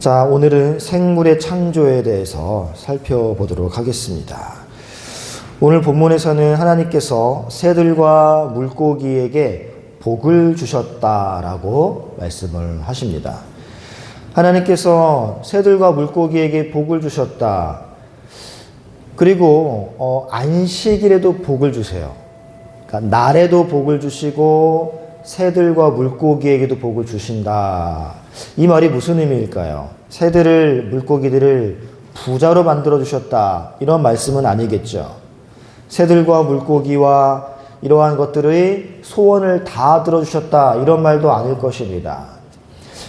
자, 오늘은 생물의 창조에 대해서 살펴보도록 하겠습니다. 오늘 본문에서는 하나님께서 새들과 물고기에게 복을 주셨다라고 말씀을 하십니다. 하나님께서 새들과 물고기에게 복을 주셨다. 그리고 안식일에도 복을 주세요. 그러니까 날에도 복을 주시고 새들과 물고기에게도 복을 주신다. 이 말이 무슨 의미일까요? 새들을, 물고기들을 부자로 만들어 주셨다. 이런 말씀은 아니겠죠. 새들과 물고기와 이러한 것들의 소원을 다 들어주셨다. 이런 말도 아닐 것입니다.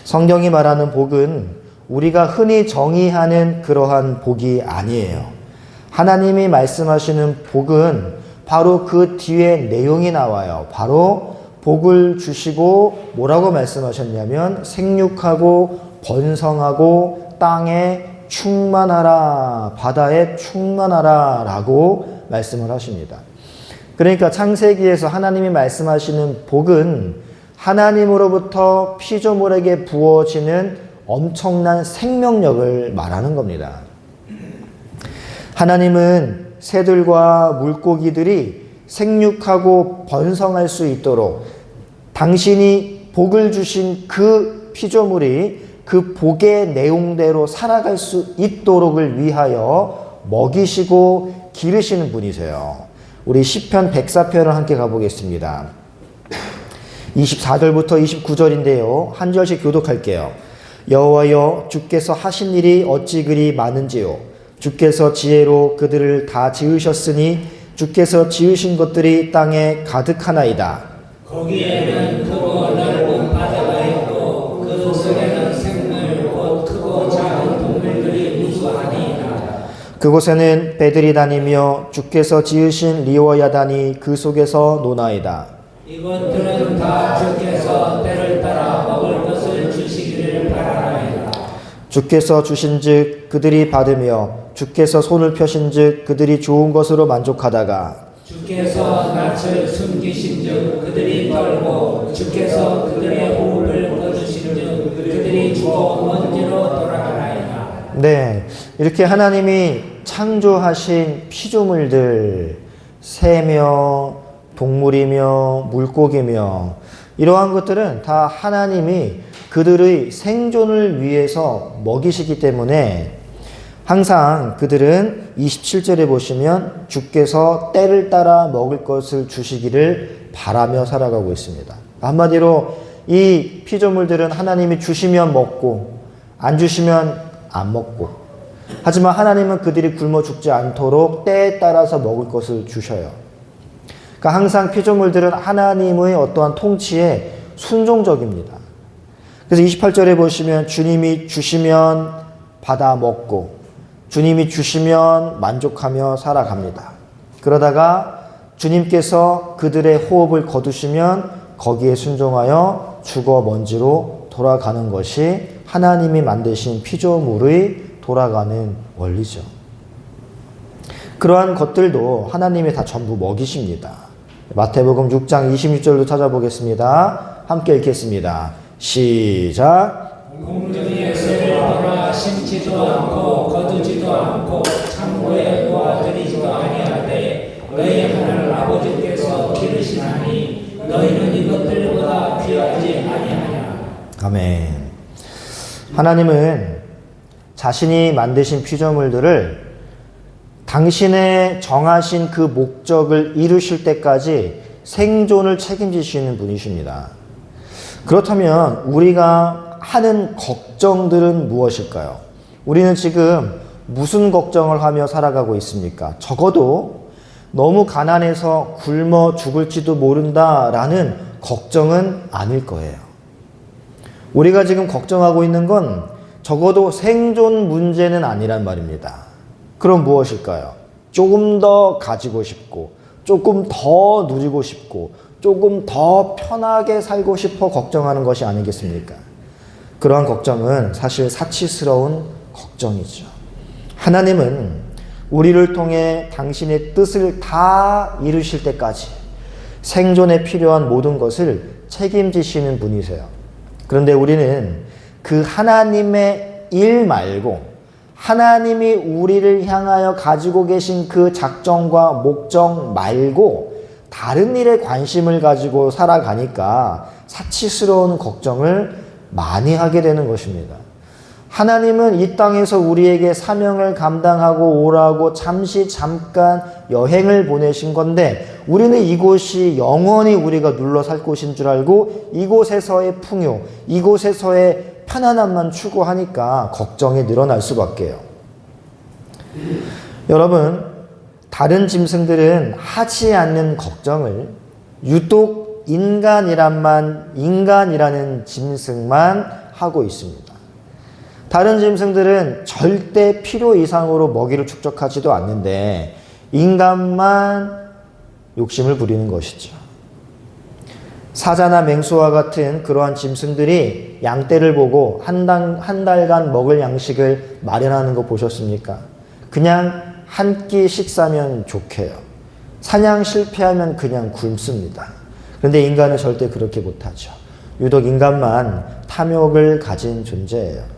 성경이 말하는 복은 우리가 흔히 정의하는 그러한 복이 아니에요. 하나님이 말씀하시는 복은 바로 그 뒤에 내용이 나와요. 바로 복을 주시고 뭐라고 말씀하셨냐면 생육하고 번성하고 땅에 충만하라, 바다에 충만하라 라고 말씀을 하십니다. 그러니까 창세기에서 하나님이 말씀하시는 복은 하나님으로부터 피조물에게 부어지는 엄청난 생명력을 말하는 겁니다. 하나님은 새들과 물고기들이 생육하고 번성할 수 있도록 당신이 복을 주신 그 피조물이 그 복의 내용대로 살아갈 수 있도록을 위하여 먹이시고 기르시는 분이세요. 우리 시편 104편을 함께 가보겠습니다. 24절부터 29절인데요. 한 절씩 교독할게요. 여호와여, 주께서 하신 일이 어찌 그리 많은지요. 주께서 지혜로 그들을 다 지으셨으니 주께서 지으신 것들이 땅에 가득하나이다. 거기에는 크고 넓은 바다가 있고 그 속에는 생물 곧 크고 작은 동물들이 무수하니이다. 그곳에는 배들이 다니며 주께서 지으신 리워야단이 그 속에서 노나이다. 이것들은 다 주께서 때를 따라 먹을 것을 주시기를 바라나이다. 주께서 주신즉 그들이 받으며 주께서 손을 펴신즉 그들이 좋은 것으로 만족하다가 주께서 낯을 숨기신즉 그들이 떨고 주께서 그들의 호흡을 꺼주신즉 그들이 죽어 먼지로 돌아가나이다. 네, 이렇게 하나님이 창조하신 피조물들, 새며 동물이며 물고기며 이러한 것들은 다 하나님이 그들의 생존을 위해서 먹이시기 때문에 항상 그들은 27절에 보시면 주께서 때를 따라 먹을 것을 주시기를 바라며 살아가고 있습니다. 한마디로 이 피조물들은 하나님이 주시면 먹고 안 주시면 안 먹고, 하지만 하나님은 그들이 굶어 죽지 않도록 때에 따라서 먹을 것을 주셔요. 그러니까 항상 피조물들은 하나님의 어떠한 통치에 순종적입니다. 그래서 28절에 보시면 주님이 주시면 받아 먹고 주님이 주시면 만족하며 살아갑니다. 그러다가 주님께서 그들의 호흡을 거두시면 거기에 순종하여 죽어 먼지로 돌아가는 것이 하나님이 만드신 피조물의 돌아가는 원리죠. 그러한 것들도 하나님이 다 전부 먹이십니다. 마태복음 6장 26절도 찾아보겠습니다. 함께 읽겠습니다. 시작. 공중의 새를 보라 심지도 않고 거두지도 않고 창고에 놓아들이지도 아니하되 너희 하늘 아버지께서 기르시나니 너희는 이것들보다 귀하지 아니하냐. 아멘. 하나님은 자신이 만드신 피조물들을 당신의 정하신 그 목적을 이루실 때까지 생존을 책임지시는 분이십니다. 그렇다면 우리가 하는 걱정들은 무엇일까요? 우리는 지금 무슨 걱정을 하며 살아가고 있습니까? 적어도 너무 가난해서 굶어 죽을지도 모른다라는 걱정은 아닐 거예요. 우리가 지금 걱정하고 있는 건 적어도 생존 문제는 아니란 말입니다. 그럼 무엇일까요? 조금 더 가지고 싶고, 조금 더 누리고 싶고, 조금 더 편하게 살고 싶어 걱정하는 것이 아니겠습니까? 그러한 걱정은 사실 사치스러운 걱정이죠. 하나님은 우리를 통해 당신의 뜻을 다 이루실 때까지 생존에 필요한 모든 것을 책임지시는 분이세요. 그런데 우리는 그 하나님의 일 말고 하나님이 우리를 향하여 가지고 계신 그 작정과 목적 말고 다른 일에 관심을 가지고 살아가니까 사치스러운 걱정을 많이 하게 되는 것입니다. 하나님은 이 땅에서 우리에게 사명을 감당하고 오라고 잠깐 여행을 보내신 건데 우리는 이곳이 영원히 우리가 눌러 살 곳인 줄 알고 이곳에서의 풍요, 이곳에서의 편안함만 추구하니까 걱정이 늘어날 수밖에요. 여러분, 다른 짐승들은 하지 않는 걱정을 유독 인간이라는 짐승만 하고 있습니다. 다른 짐승들은 절대 필요 이상으로 먹이를 축적하지도 않는데 인간만 욕심을 부리는 것이죠. 사자나 맹수와 같은 그러한 짐승들이 양떼를 보고 한 달간 먹을 양식을 마련하는 거 보셨습니까? 그냥 한 끼 식사면 좋게요. 사냥 실패하면 그냥 굶습니다. 그런데 인간은 절대 그렇게 못하죠. 유독 인간만 탐욕을 가진 존재예요.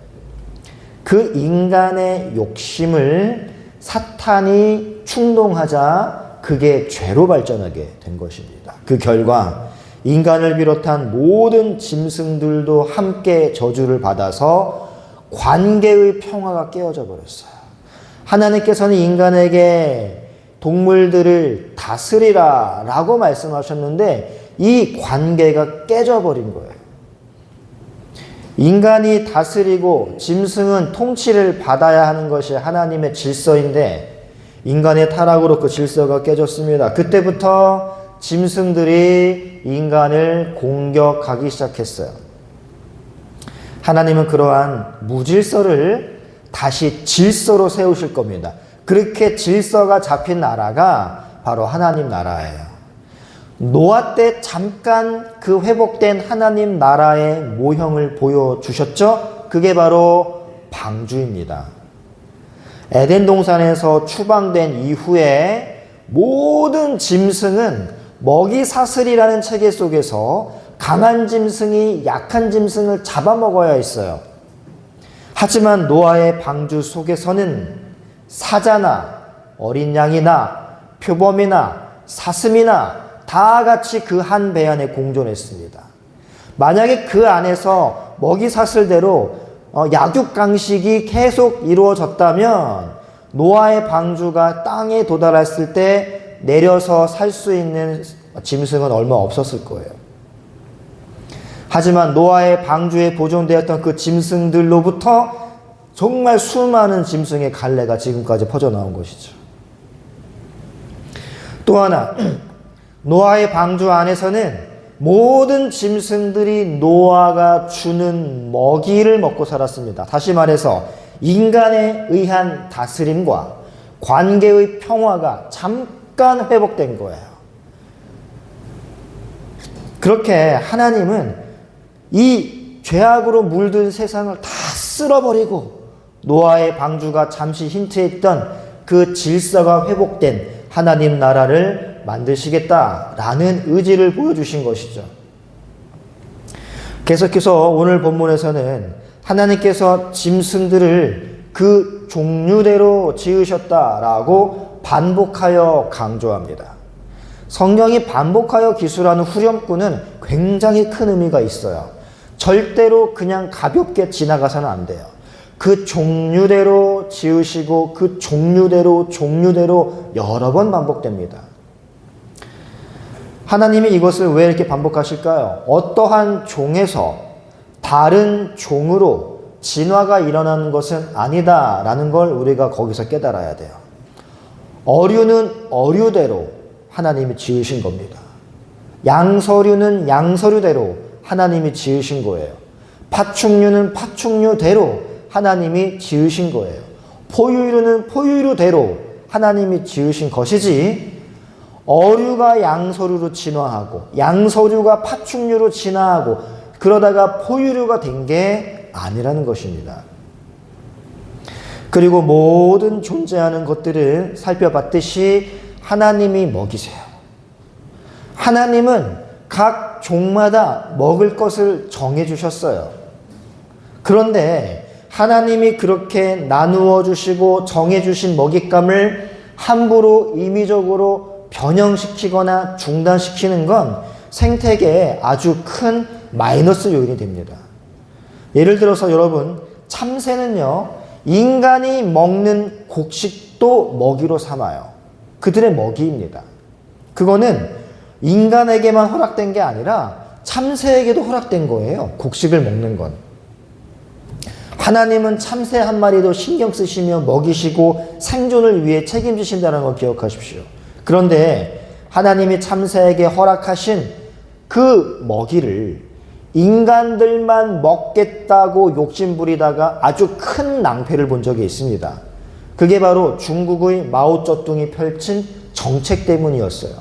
그 인간의 욕심을 사탄이 충동하자 그게 죄로 발전하게 된 것입니다. 그 결과 인간을 비롯한 모든 짐승들도 함께 저주를 받아서 관계의 평화가 깨어져 버렸어요. 하나님께서는 인간에게 동물들을 다스리라 라고 말씀하셨는데 이 관계가 깨져버린 거예요. 인간이 다스리고 짐승은 통치를 받아야 하는 것이 하나님의 질서인데 인간의 타락으로 그 질서가 깨졌습니다. 그때부터 짐승들이 인간을 공격하기 시작했어요. 하나님은 그러한 무질서를 다시 질서로 세우실 겁니다. 그렇게 질서가 잡힌 나라가 바로 하나님 나라예요. 노아 때 잠깐 그 회복된 하나님 나라의 모형을 보여주셨죠? 그게 바로 방주입니다. 에덴 동산에서 추방된 이후에 모든 짐승은 먹이 사슬이라는 체계 속에서 강한 짐승이 약한 짐승을 잡아먹어야 했어요. 하지만 노아의 방주 속에서는 사자나 어린 양이나 표범이나 사슴이나 다 같이 그 한 배 안에 공존했습니다. 만약에 그 안에서 먹이 사슬대로 약육강식이 계속 이루어졌다면 노아의 방주가 땅에 도달했을 때 내려서 살 수 있는 짐승은 얼마 없었을 거예요. 하지만 노아의 방주에 보존되었던 그 짐승들로부터 정말 수많은 짐승의 갈래가 지금까지 퍼져나온 것이죠. 또 하나, 노아의 방주 안에서는 모든 짐승들이 노아가 주는 먹이를 먹고 살았습니다. 다시 말해서 인간에 의한 다스림과 관계의 평화가 잠깐 회복된 거예요. 그렇게 하나님은 이 죄악으로 물든 세상을 다 쓸어버리고 노아의 방주가 잠시 힌트했던 그 질서가 회복된 하나님 나라를 만드시겠다라는 의지를 보여주신 것이죠. 계속해서 오늘 본문에서는 하나님께서 짐승들을 그 종류대로 지으셨다라고 반복하여 강조합니다. 성경이 반복하여 기술하는 후렴구는 굉장히 큰 의미가 있어요. 절대로 그냥 가볍게 지나가서는 안 돼요. 그 종류대로 지으시고 그 종류대로 여러 번 반복됩니다. 하나님이 이것을 왜 이렇게 반복하실까요? 어떠한 종에서 다른 종으로 진화가 일어나는 것은 아니다라는 걸 우리가 거기서 깨달아야 돼요. 어류는 어류대로 하나님이 지으신 겁니다. 양서류는 양서류대로 하나님이 지으신 거예요. 파충류는 파충류대로 하나님이 지으신 거예요. 포유류는 포유류대로 하나님이 지으신 것이지 어류가 양서류로 진화하고 양서류가 파충류로 진화하고 그러다가 포유류가 된 게 아니라는 것입니다. 그리고 모든 존재하는 것들을 살펴봤듯이 하나님이 먹이세요. 하나님은 각 종마다 먹을 것을 정해 주셨어요. 그런데 하나님이 그렇게 나누어 주시고 정해 주신 먹잇감을 함부로 임의적으로 변형시키거나 중단시키는 건 생태계에 아주 큰 마이너스 요인이 됩니다. 예를 들어서 여러분, 참새는요, 인간이 먹는 곡식도 먹이로 삼아요. 그들의 먹이입니다. 그거는 인간에게만 허락된 게 아니라 참새에게도 허락된 거예요. 곡식을 먹는 건. 하나님은 참새 한 마리도 신경 쓰시며 먹이시고 생존을 위해 책임지신다는 걸 기억하십시오. 그런데 하나님이 참새에게 허락하신 그 먹이를 인간들만 먹겠다고 욕심부리다가 아주 큰 낭패를 본 적이 있습니다. 그게 바로 중국의 마오쩌둥이 펼친 정책 때문이었어요.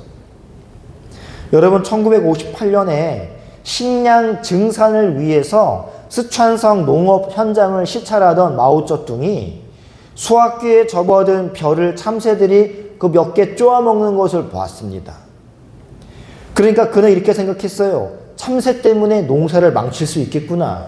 여러분, 1958년에 식량 증산을 위해서 스촨성 농업 현장을 시찰하던 마오쩌둥이 수확기에 접어든 벼를 참새들이 그 몇 개 쪼아먹는 것을 보았습니다. 그러니까 그는 이렇게 생각했어요. 참새 때문에 농사를 망칠 수 있겠구나.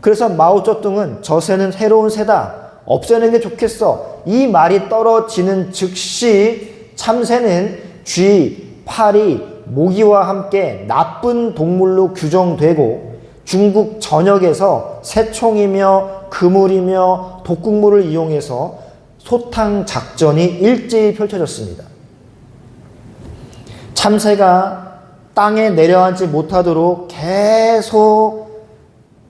그래서 마오쩌둥은 저 새는 새로운 새다. 없애는 게 좋겠어. 이 말이 떨어지는 즉시 참새는 쥐, 파리, 모기와 함께 나쁜 동물로 규정되고 중국 전역에서 새총이며 그물이며 독극물을 이용해서 소탕 작전이 일제히 펼쳐졌습니다. 참새가 땅에 내려앉지 못하도록 계속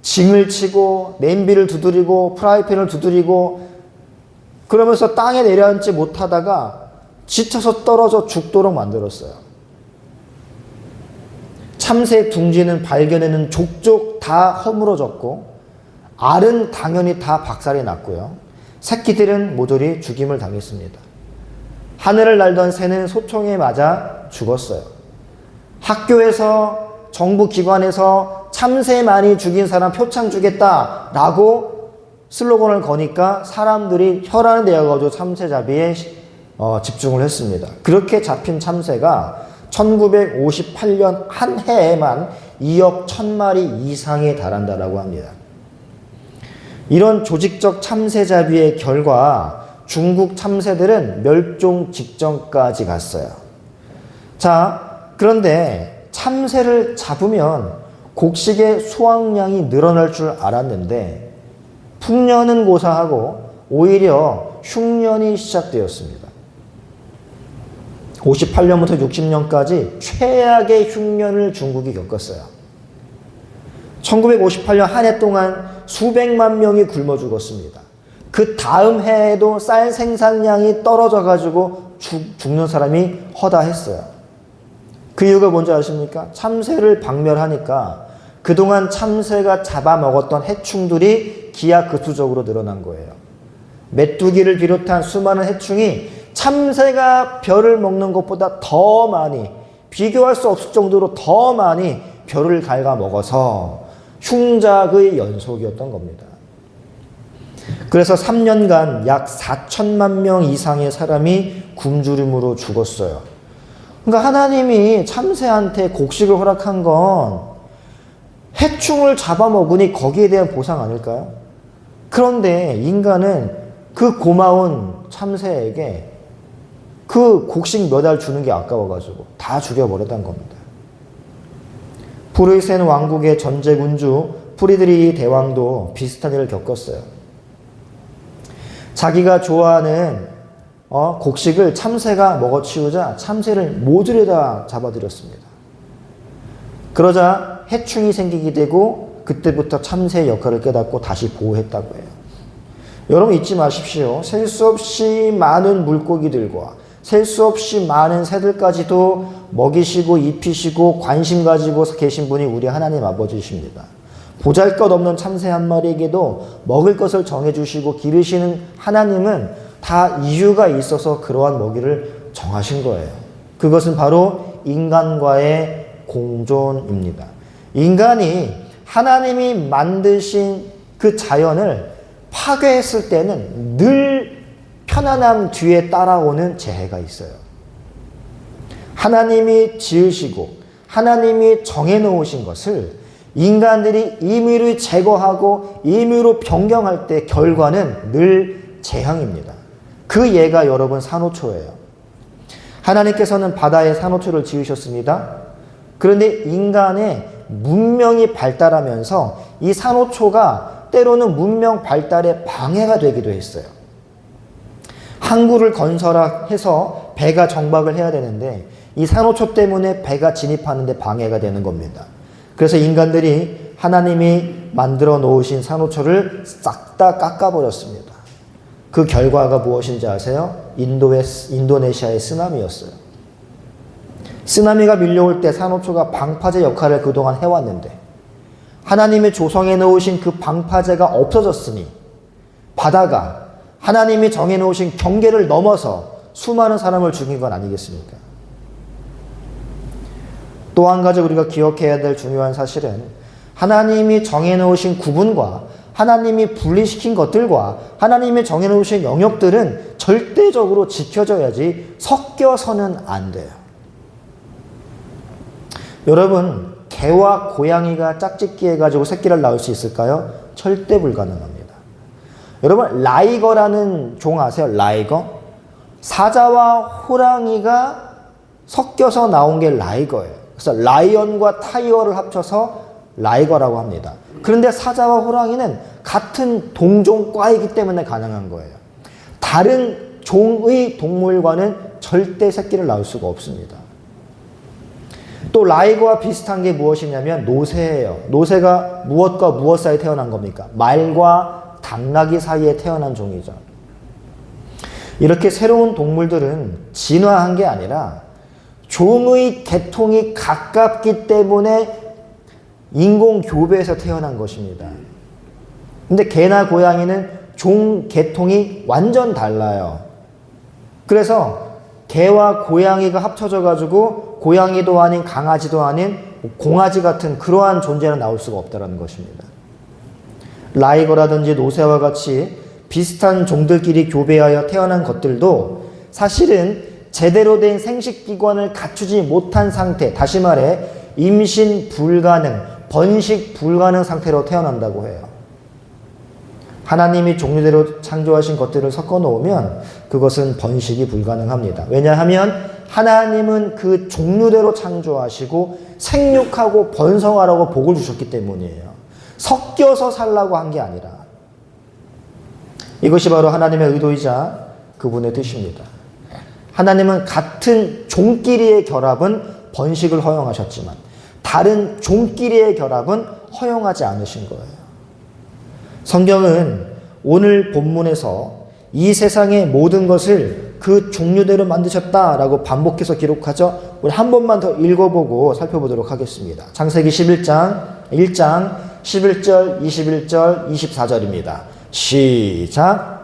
징을 치고 냄비를 두드리고 프라이팬을 두드리고 그러면서 땅에 내려앉지 못하다가 지쳐서 떨어져 죽도록 만들었어요. 참새 둥지는 발견에는 족족 다 허물어졌고 알은 당연히 다 박살이 났고요. 새끼들은 모조리 죽임을 당했습니다. 하늘을 날던 새는 소총에 맞아 죽었어요. 학교에서 정부 기관에서 참새 많이 죽인 사람 표창 주겠다라고 슬로건을 거니까 사람들이 혈안이 되어가지고 참새잡이에 집중을 했습니다. 그렇게 잡힌 참새가 1958년 한 해에만 2억 1000마리 이상에 달한다라고 합니다. 이런 조직적 참새잡이의 결과 중국 참새들은 멸종 직전까지 갔어요. 자, 그런데 참새를 잡으면 곡식의 수확량이 늘어날 줄 알았는데 풍년은 고사하고 오히려 흉년이 시작되었습니다. 58년부터 60년까지 최악의 흉년을 중국이 겪었어요. 1958년 한 해 동안 수백만 명이 굶어 죽었습니다. 그 다음 해에도 쌀 생산량이 떨어져 가지고 죽는 사람이 허다했어요. 그 이유가 뭔지 아십니까? 참새를 박멸하니까 그동안 참새가 잡아먹었던 해충들이 기하급수적으로 늘어난 거예요. 메뚜기를 비롯한 수많은 해충이 참새가 벼를 먹는 것보다 더 많이, 비교할 수 없을 정도로 더 많이 벼를 갉아먹어서 흉작의 연속이었던 겁니다. 그래서 3년간 약 4천만 명 이상의 사람이 굶주림으로 죽었어요. 그러니까 하나님이 참새한테 곡식을 허락한 건 해충을 잡아먹으니 거기에 대한 보상 아닐까요? 그런데 인간은 그 고마운 참새에게 그 곡식 몇 알 주는 게 아까워가지고 다 죽여버렸다는 겁니다. 브루이센 왕국의 전제군주 프리드리히 대왕도 비슷한 일을 겪었어요. 자기가 좋아하는 곡식을 참새가 먹어치우자 참새를 모조리 다 잡아들였습니다. 그러자 해충이 생기게 되고 그때부터 참새의 역할을 깨닫고 다시 보호했다고 해요. 여러분 잊지 마십시오. 셀 수 없이 많은 물고기들과 셀 수 없이 많은 새들까지도 먹이시고 입히시고 관심 가지고 계신 분이 우리 하나님 아버지십니다. 보잘것없는 참새 한 마리에게도 먹을 것을 정해주시고 기르시는 하나님은 다 이유가 있어서 그러한 먹이를 정하신 거예요. 그것은 바로 인간과의 공존입니다. 인간이 하나님이 만드신 그 자연을 파괴했을 때는 늘 편안함 뒤에 따라오는 재해가 있어요. 하나님이 지으시고 하나님이 정해놓으신 것을 인간들이 임의로 제거하고 임의로 변경할 때 결과는 늘 재앙입니다. 그 예가 여러분 산호초예요. 하나님께서는 바다에 산호초를 지으셨습니다. 그런데 인간의 문명이 발달하면서 이 산호초가 때로는 문명 발달에 방해가 되기도 했어요. 항구를 건설해서 배가 정박을 해야 되는데 이 산호초 때문에 배가 진입하는 데 방해가 되는 겁니다. 그래서 인간들이 하나님이 만들어 놓으신 산호초를 싹 다 깎아버렸습니다. 그 결과가 무엇인지 아세요? 인도네시아의 쓰나미였어요. 쓰나미가 밀려올 때 산호초가 방파제 역할을 그동안 해왔는데 하나님이 조성해 놓으신 그 방파제가 없어졌으니 바다가 하나님이 정해 놓으신 경계를 넘어서 수많은 사람을 죽인 건 아니겠습니까? 또 한 가지 우리가 기억해야 될 중요한 사실은 하나님이 정해 놓으신 구분과 하나님이 분리시킨 것들과 하나님이 정해 놓으신 영역들은 절대적으로 지켜져야지 섞여서는 안 돼요. 여러분, 개와 고양이가 짝짓기 해가지고 새끼를 낳을 수 있을까요? 절대 불가능합니다. 여러분, 라이거라는 종 아세요? 라이거? 사자와 호랑이가 섞여서 나온 게 라이거예요. 그래서 라이언과 타이거를 합쳐서 라이거라고 합니다. 그런데 사자와 호랑이는 같은 동종과이기 때문에 가능한 거예요. 다른 종의 동물과는 절대 새끼를 낳을 수가 없습니다. 또 라이거와 비슷한 게 무엇이냐면 노새예요. 노새가 무엇과 무엇 사이에 태어난 겁니까? 말과 당나귀 사이에 태어난 종이죠. 이렇게 새로운 동물들은 진화한 게 아니라 종의 계통이 가깝기 때문에 인공 교배에서 태어난 것입니다. 근데 개나 고양이는 종 계통이 완전 달라요. 그래서 개와 고양이가 합쳐져 가지고 고양이도 아닌 강아지도 아닌 공아지 같은 그러한 존재는 나올 수가 없다는 것입니다. 라이거라든지 노새와 같이 비슷한 종들끼리 교배하여 태어난 것들도 사실은 제대로 된 생식기관을 갖추지 못한 상태, 다시 말해 임신 불가능, 번식 불가능 상태로 태어난다고 해요. 하나님이 종류대로 창조하신 것들을 섞어 놓으면 그것은 번식이 불가능합니다. 왜냐하면 하나님은 그 종류대로 창조하시고 생육하고 번성하라고 복을 주셨기 때문이에요. 섞여서 살라고 한 게 아니라. 이것이 바로 하나님의 의도이자 그분의 뜻입니다. 하나님은 같은 종끼리의 결합은 번식을 허용하셨지만 다른 종끼리의 결합은 허용하지 않으신 거예요. 성경은 오늘 본문에서 이 세상의 모든 것을 그 종류대로 만드셨다라고 반복해서 기록하죠. 우리 한 번만 더 읽어보고 살펴보도록 하겠습니다. 창세기 11장 1장 11절 21절 24절입니다. 시작.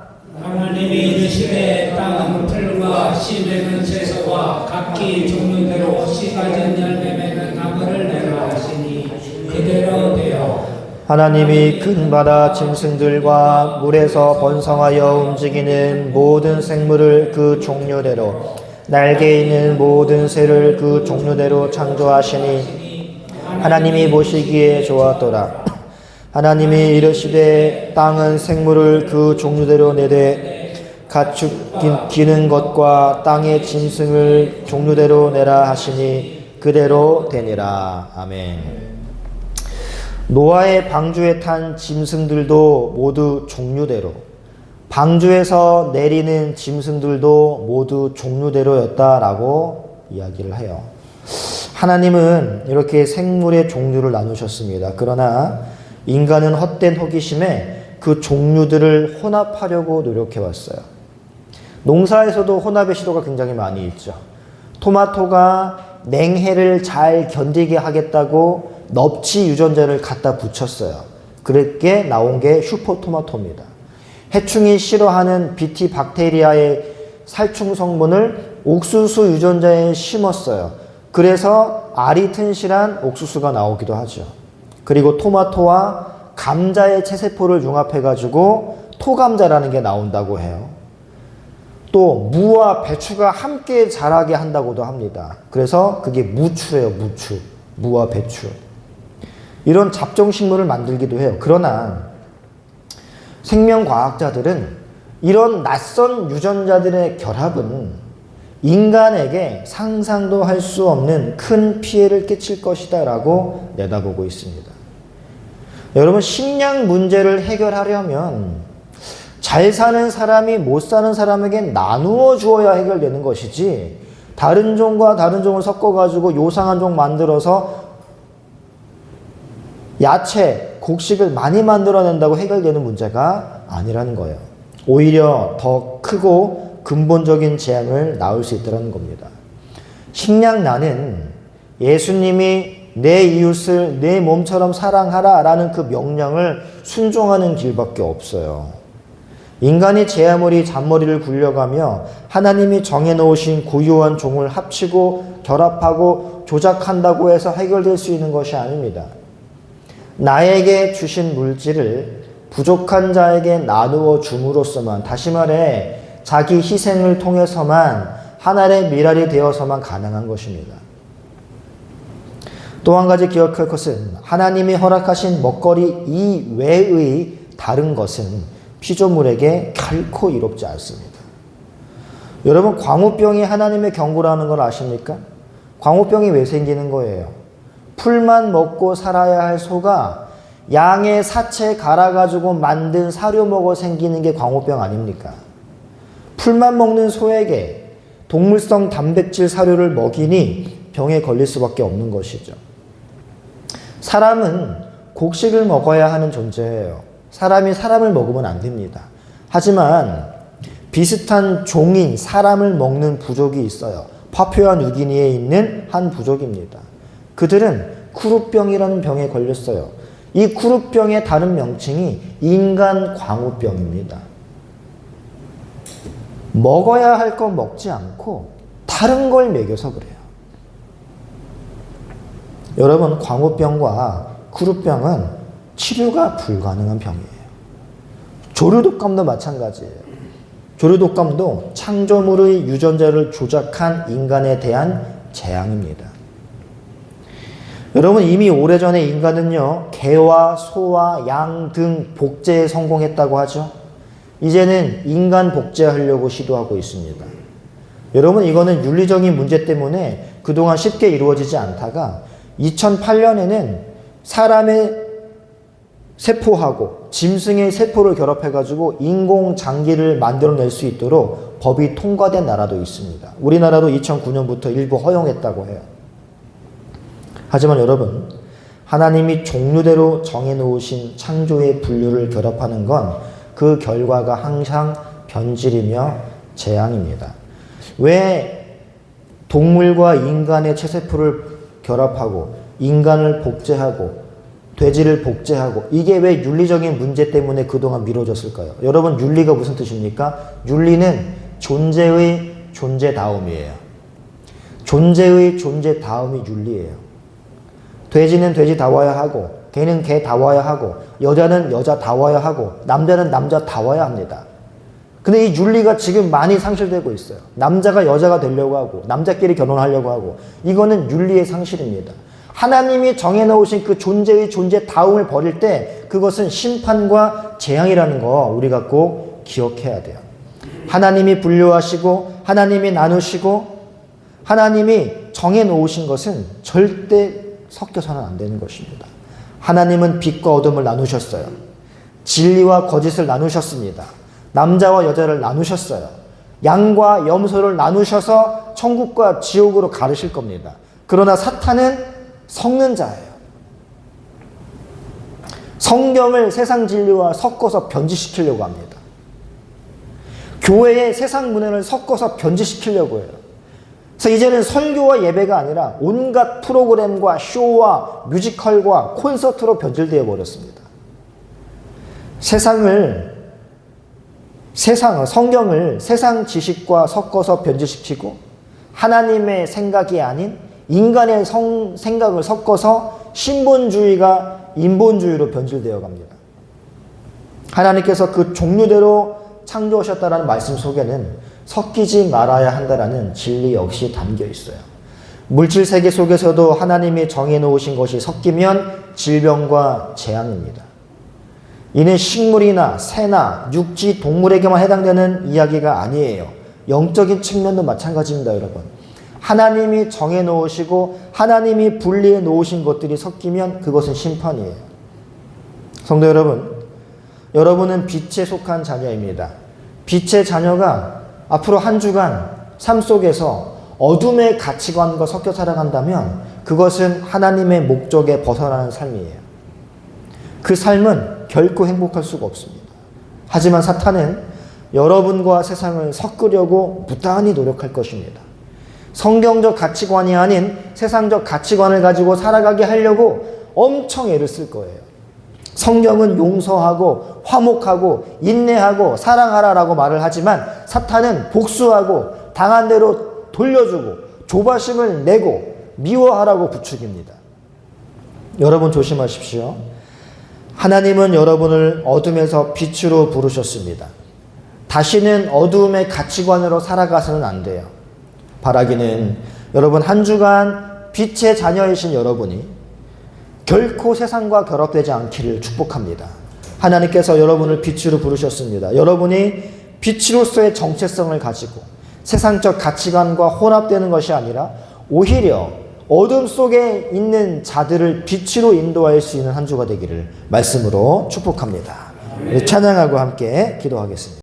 하나님이 이르시되 땅은 풀과 씨 맺는 채소와 각기 종류대로 씨 가진 열매 맺는 나무를 내라 하시니 그대로 되어 하나님이 큰 바다 짐승들과 물에서 번성하여 움직이는 모든 생물을 그 종류대로 날개 있는 모든 새를 그 종류대로 창조하시니 하나님이 보시기에 좋았더라. 하나님이 이르시되 땅은 생물을 그 종류대로 내되 가축 기는 것과 땅의 짐승을 종류대로 내라 하시니 그대로 되니라. 아멘. 노아의 방주에 탄 짐승들도 모두 종류대로, 방주에서 내리는 짐승들도 모두 종류대로였다라고 이야기를 해요. 하나님은 이렇게 생물의 종류를 나누셨습니다. 그러나 인간은 헛된 호기심에 그 종류들을 혼합하려고 노력해왔어요. 농사에서도 혼합의 시도가 굉장히 많이 있죠. 토마토가 냉해를 잘 견디게 하겠다고 넙치 유전자를 갖다 붙였어요. 그렇게 나온 게 슈퍼토마토입니다. 해충이 싫어하는 비티 박테리아의 살충 성분을 옥수수 유전자에 심었어요. 그래서 알이 튼실한 옥수수가 나오기도 하죠. 그리고 토마토와 감자의 체세포를 융합해가지고 토감자라는 게 나온다고 해요. 또 무와 배추가 함께 자라게 한다고도 합니다. 그래서 그게 무추예요. 무추. 무와 배추. 이런 잡종식물을 만들기도 해요. 그러나 생명과학자들은 이런 낯선 유전자들의 결합은 인간에게 상상도 할 수 없는 큰 피해를 끼칠 것이다 라고 내다보고 있습니다. 여러분, 식량 문제를 해결하려면 잘 사는 사람이 못 사는 사람에게 나누어 주어야 해결되는 것이지, 다른 종과 다른 종을 섞어가지고 요상한 종 만들어서 야채, 곡식을 많이 만들어낸다고 해결되는 문제가 아니라는 거예요. 오히려 더 크고 근본적인 재앙을 낳을 수 있다는 겁니다. 식량난은 예수님이 내 이웃을 내 몸처럼 사랑하라 라는 그 명령을 순종하는 길밖에 없어요. 인간이 제 아무리 잔머리를 굴려가며 하나님이 정해놓으신 고유한 종을 합치고 결합하고 조작한다고 해서 해결될 수 있는 것이 아닙니다. 나에게 주신 물질을 부족한 자에게 나누어 줌으로써만, 다시 말해 자기 희생을 통해서만 하나의 미랄이 되어서만 가능한 것입니다. 또 한 가지 기억할 것은 하나님이 허락하신 먹거리 이외의 다른 것은 피조물에게 결코 이롭지 않습니다. 여러분, 광우병이 하나님의 경고라는 걸 아십니까? 광우병이 왜 생기는 거예요? 풀만 먹고 살아야 할 소가 양의 사체 갈아가지고 만든 사료 먹어 생기는 게 광우병 아닙니까? 풀만 먹는 소에게 동물성 단백질 사료를 먹이니 병에 걸릴 수밖에 없는 것이죠. 사람은 곡식을 먹어야 하는 존재예요. 사람이 사람을 먹으면 안 됩니다. 하지만 비슷한 종인 사람을 먹는 부족이 있어요. 파푸아 뉴기니에 있는 한 부족입니다. 그들은 쿠룻병이라는 병에 걸렸어요. 이 쿠룻병의 다른 명칭이 인간 광우병입니다. 먹어야 할 거 먹지 않고 다른 걸 먹여서 그래요. 여러분, 광우병과 쿠룻병은 치료가 불가능한 병이에요. 조류독감도 마찬가지예요. 조류독감도 창조물의 유전자를 조작한 인간에 대한 재앙입니다. 여러분, 이미 오래전에 인간은요, 개와 소와 양 등 복제에 성공했다고 하죠. 이제는 인간 복제하려고 시도하고 있습니다. 여러분, 이거는 윤리적인 문제 때문에 그동안 쉽게 이루어지지 않다가 2008년에는 사람의 세포하고 짐승의 세포를 결합해가지고 인공장기를 만들어낼 수 있도록 법이 통과된 나라도 있습니다. 우리나라도 2009년부터 일부 허용했다고 해요. 하지만 여러분, 하나님이 종류대로 정해놓으신 창조의 분류를 결합하는 건 그 결과가 항상 변질이며 재앙입니다. 왜 동물과 인간의 체세포를 결합하고 인간을 복제하고 돼지를 복제하고, 이게 왜 윤리적인 문제 때문에 그동안 미뤄졌을까요? 여러분, 윤리가 무슨 뜻입니까? 윤리는 존재의 존재다움이에요. 존재의 존재다움이 윤리예요. 돼지는 돼지다워야 하고, 개는 개다워야 하고, 여자는 여자다워야 하고, 남자는 남자다워야 합니다. 근데 이 윤리가 지금 많이 상실되고 있어요. 남자가 여자가 되려고 하고, 남자끼리 결혼하려고 하고, 이거는 윤리의 상실입니다. 하나님이 정해놓으신 그 존재의 존재다움을 버릴 때 그것은 심판과 재앙이라는 거 우리가 꼭 기억해야 돼요. 하나님이 분류하시고 하나님이 나누시고 하나님이 정해놓으신 것은 절대 섞여서는 안 되는 것입니다. 하나님은 빛과 어둠을 나누셨어요. 진리와 거짓을 나누셨습니다. 남자와 여자를 나누셨어요. 양과 염소를 나누셔서 천국과 지옥으로 가르실 겁니다. 그러나 사탄은 섞는 자예요. 성경을 세상 진리와 섞어서 변질시키려고 합니다. 교회의 세상 문화를 섞어서 변질시키려고 해요. 그래서 이제는 설교와 예배가 아니라 온갖 프로그램과 쇼와 뮤지컬과 콘서트로 변질되어 버렸습니다. 성경을 세상 지식과 섞어서 변질시키고 하나님의 생각이 아닌 인간의 생각을 섞어서 신본주의가 인본주의로 변질되어 갑니다. 하나님께서 그 종류대로 창조하셨다라는 말씀 속에는 섞이지 말아야 한다라는 진리 역시 담겨 있어요. 물질 세계 속에서도 하나님이 정해놓으신 것이 섞이면 질병과 재앙입니다. 이는 식물이나 새나 육지, 동물에게만 해당되는 이야기가 아니에요. 영적인 측면도 마찬가지입니다, 여러분. 하나님이 정해놓으시고 하나님이 분리해 놓으신 것들이 섞이면 그것은 심판이에요. 성도 여러분, 여러분은 빛에 속한 자녀입니다. 빛의 자녀가 앞으로 한 주간 삶 속에서 어둠의 가치관과 섞여 살아간다면 그것은 하나님의 목적에 벗어나는 삶이에요. 그 삶은 결코 행복할 수가 없습니다. 하지만 사탄은 여러분과 세상을 섞으려고 무단히 노력할 것입니다. 성경적 가치관이 아닌 세상적 가치관을 가지고 살아가게 하려고 엄청 애를 쓸 거예요. 성경은 용서하고 화목하고 인내하고 사랑하라라고 말을 하지만 사탄은 복수하고 당한 대로 돌려주고 조바심을 내고 미워하라고 부추깁니다. 여러분 조심하십시오. 하나님은 여러분을 어둠에서 빛으로 부르셨습니다. 다시는 어두움의 가치관으로 살아가서는 안 돼요. 바라기는 여러분 한 주간 빛의 자녀이신 여러분이 결코 세상과 결합되지 않기를 축복합니다. 하나님께서 여러분을 빛으로 부르셨습니다. 여러분이 빛으로서의 정체성을 가지고 세상적 가치관과 혼합되는 것이 아니라 오히려 어둠 속에 있는 자들을 빛으로 인도할 수 있는 한 주가 되기를 말씀으로 축복합니다. 찬양하고 함께 기도하겠습니다.